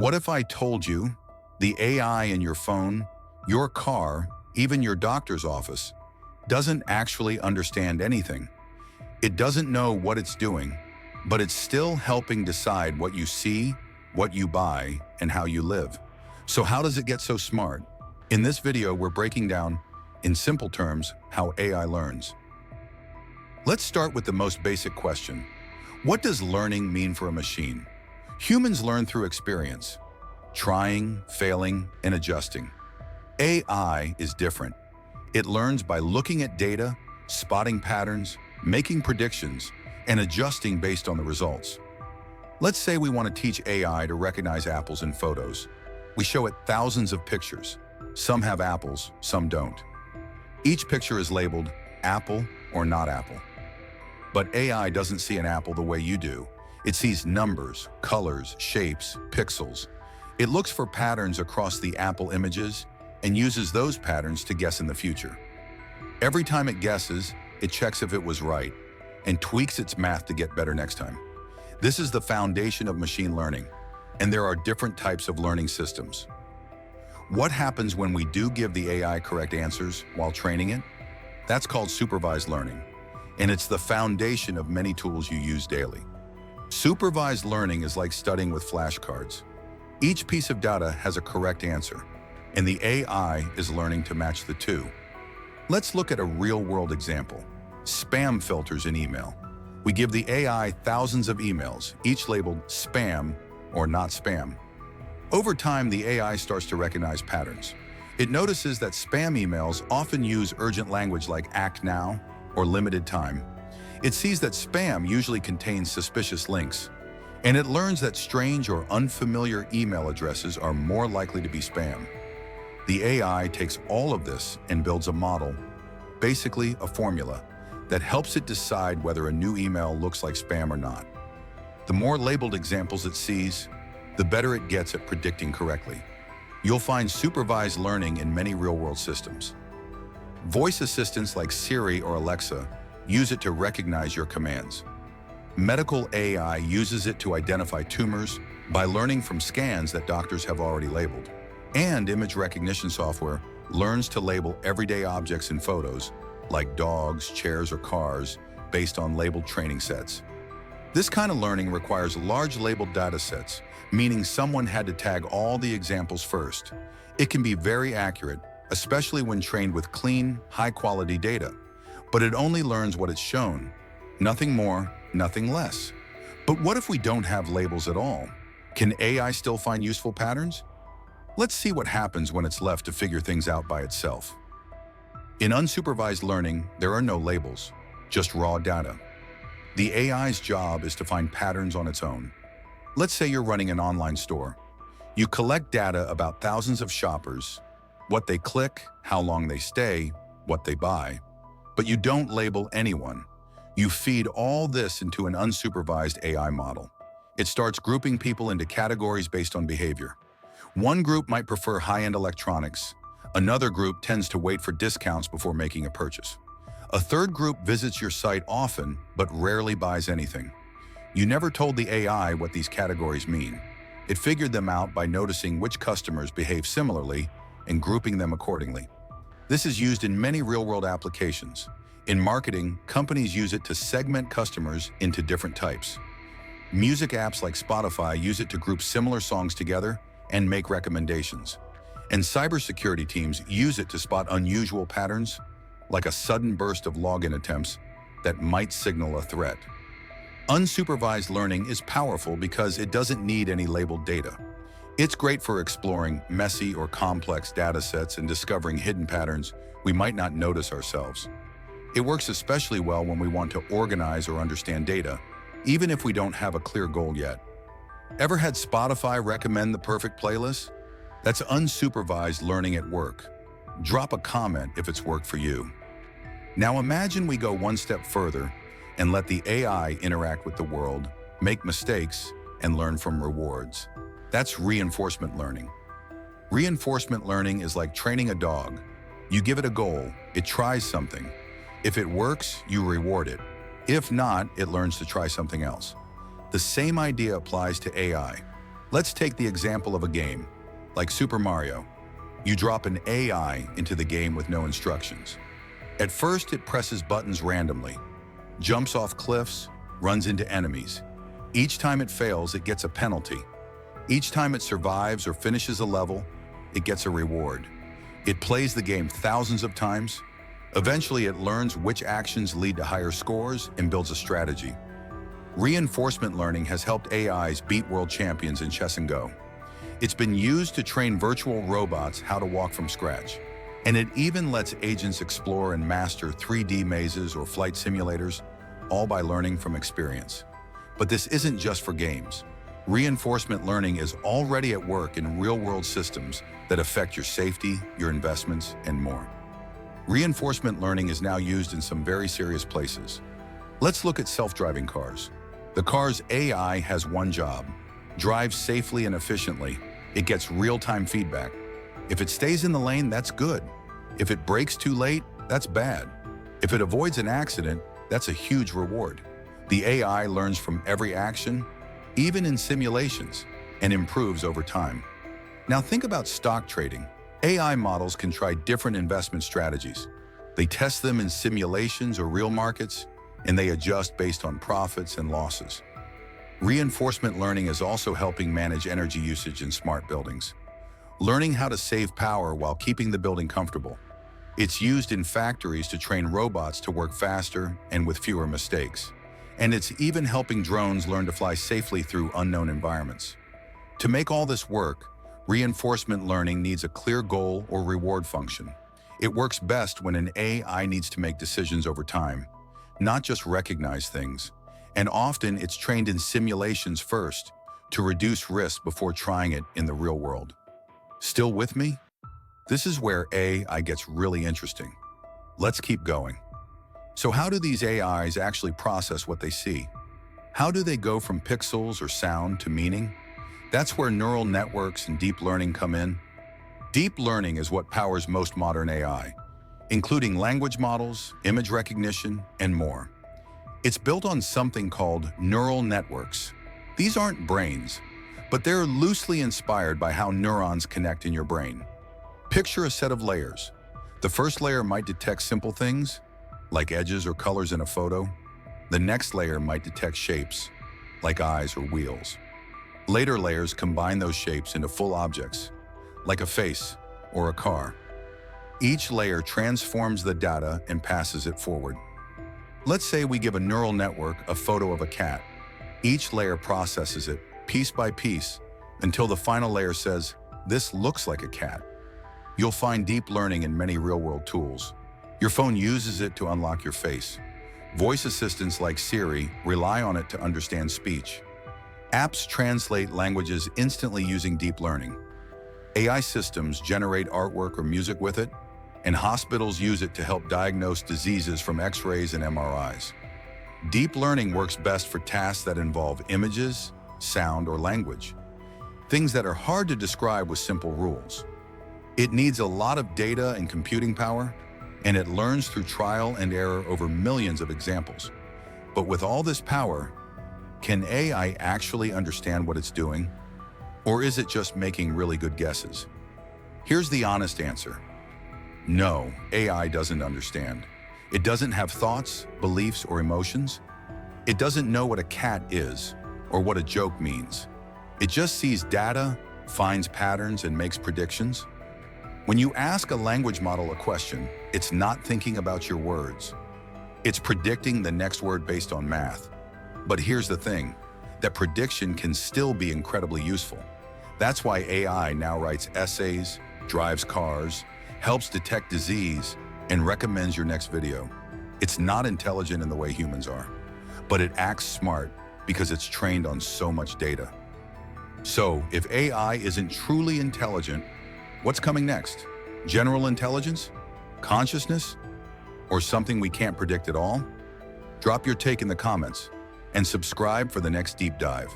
What if I told you the AI in your phone, your car, even your doctor's office doesn't actually understand anything? It doesn't know what it's doing, but it's still helping decide what you see, what you buy, and how you live. So how does it get so smart? In this video, we're breaking down, in simple terms, how AI learns. Let's start with the most basic question. What does learning mean for a machine? Humans learn through experience, trying, failing, and adjusting. AI is different. It learns by looking at data, spotting patterns, making predictions, and adjusting based on the results. Let's say we want to teach AI to recognize apples in photos. We show it thousands of pictures. Some have apples, some don't. Each picture is labeled apple or not apple. But AI doesn't see an apple the way you do. It sees numbers, colors, shapes, pixels. It looks for patterns across the apple images and uses those patterns to guess in the future. Every time it guesses, it checks if it was right and tweaks its math to get better next time. This is the foundation of machine learning, and there are different types of learning systems. What happens when we do give the AI correct answers while training it? That's called supervised learning, and it's the foundation of many tools you use daily. Supervised learning is like studying with flashcards. Each piece of data has a correct answer, and the AI is learning to match the two. Let's look at a real-world example. Spam filters in email. We give the AI thousands of emails, each labeled spam or not spam. Over time, the AI starts to recognize patterns. It notices that spam emails often use urgent language like act now or limited time. It sees that spam usually contains suspicious links, and it learns that strange or unfamiliar email addresses are more likely to be spam. The AI takes all of this and builds a model, basically a formula, that helps it decide whether a new email looks like spam or not. The more labeled examples it sees, the better it gets at predicting correctly. You'll find supervised learning in many real-world systems. Voice assistants like Siri or Alexa use it to recognize your commands. Medical AI uses it to identify tumors by learning from scans that doctors have already labeled. And image recognition software learns to label everyday objects in photos, like dogs, chairs, or cars, based on labeled training sets. This kind of learning requires large labeled data sets, meaning someone had to tag all the examples first. It can be very accurate, especially when trained with clean, high-quality data. But it only learns what it's shown. Nothing more, nothing less. But what if we don't have labels at all? Can AI still find useful patterns? Let's see what happens when it's left to figure things out by itself. In unsupervised learning, there are no labels, just raw data. The AI's job is to find patterns on its own. Let's say you're running an online store. You collect data about thousands of shoppers, what they click, how long they stay, what they buy. But you don't label anyone. You feed all this into an unsupervised AI model. It starts grouping people into categories based on behavior. One group might prefer high-end electronics. Another group tends to wait for discounts before making a purchase. A third group visits your site often, but rarely buys anything. You never told the AI what these categories mean. It figured them out by noticing which customers behave similarly and grouping them accordingly. This is used in many real-world applications. In marketing, companies use it to segment customers into different types. Music apps like Spotify use it to group similar songs together and make recommendations. And cybersecurity teams use it to spot unusual patterns, like a sudden burst of login attempts that might signal a threat. Unsupervised learning is powerful because it doesn't need any labeled data. It's great for exploring messy or complex data sets and discovering hidden patterns we might not notice ourselves. It works especially well when we want to organize or understand data, even if we don't have a clear goal yet. Ever had Spotify recommend the perfect playlist? That's unsupervised learning at work. Drop a comment if it's worked for you. Now imagine we go one step further and let the AI interact with the world, make mistakes, and learn from rewards. That's reinforcement learning. Reinforcement learning is like training a dog. You give it a goal, it tries something. If it works, you reward it. If not, it learns to try something else. The same idea applies to AI. Let's take the example of a game, like Super Mario. You drop an AI into the game with no instructions. At first, it presses buttons randomly, jumps off cliffs, runs into enemies. Each time it fails, it gets a penalty. Each time it survives or finishes a level, it gets a reward. It plays the game thousands of times. Eventually, it learns which actions lead to higher scores and builds a strategy. Reinforcement learning has helped AIs beat world champions in chess and Go. It's been used to train virtual robots how to walk from scratch. And it even lets agents explore and master 3D mazes or flight simulators, all by learning from experience. But this isn't just for games. Reinforcement learning is already at work in real-world systems that affect your safety, your investments, and more. Reinforcement learning is now used in some very serious places. Let's look at self-driving cars. The car's AI has one job: drive safely and efficiently. It gets real-time feedback. If it stays in the lane, that's good. If it brakes too late, that's bad. If it avoids an accident, that's a huge reward. The AI learns from every action, even in simulations, and improves over time. Now think about stock trading. AI models can try different investment strategies. They test them in simulations or real markets, and they adjust based on profits and losses. Reinforcement learning is also helping manage energy usage in smart buildings, learning how to save power while keeping the building comfortable. It's used in factories to train robots to work faster and with fewer mistakes. And it's even helping drones learn to fly safely through unknown environments. To make all this work, reinforcement learning needs a clear goal or reward function. It works best when an AI needs to make decisions over time, not just recognize things. And often it's trained in simulations first to reduce risk before trying it in the real world. Still with me? This is where AI gets really interesting. Let's keep going. So how do these AIs actually process what they see? How do they go from pixels or sound to meaning? That's where neural networks and deep learning come in. Deep learning is what powers most modern AI, including language models, image recognition, and more. It's built on something called neural networks. These aren't brains, but they're loosely inspired by how neurons connect in your brain. Picture a set of layers. The first layer might detect simple things, like edges or colors in a photo. The next layer might detect shapes, like eyes or wheels. Later layers combine those shapes into full objects, like a face or a car. Each layer transforms the data and passes it forward. Let's say we give a neural network a photo of a cat. Each layer processes it, piece by piece, until the final layer says, "This looks like a cat." You'll find deep learning in many real-world tools. Your phone uses it to unlock your face. Voice assistants like Siri rely on it to understand speech. Apps translate languages instantly using deep learning. AI systems generate artwork or music with it, and hospitals use it to help diagnose diseases from X-rays and MRIs. Deep learning works best for tasks that involve images, sound, or language, things that are hard to describe with simple rules. It needs a lot of data and computing power, and it learns through trial and error over millions of examples. But with all this power, can AI actually understand what it's doing? Or is it just making really good guesses? Here's the honest answer. No, AI doesn't understand. It doesn't have thoughts, beliefs, or emotions. It doesn't know what a cat is or what a joke means. It just sees data, finds patterns, and makes predictions. When you ask a language model a question, it's not thinking about your words. It's predicting the next word based on math. But here's the thing, that prediction can still be incredibly useful. That's why AI now writes essays, drives cars, helps detect disease, and recommends your next video. It's not intelligent in the way humans are, but it acts smart because it's trained on so much data. So, if AI isn't truly intelligent, what's coming next? General intelligence? Consciousness? Or something we can't predict at all? Drop your take in the comments and subscribe for the next deep dive.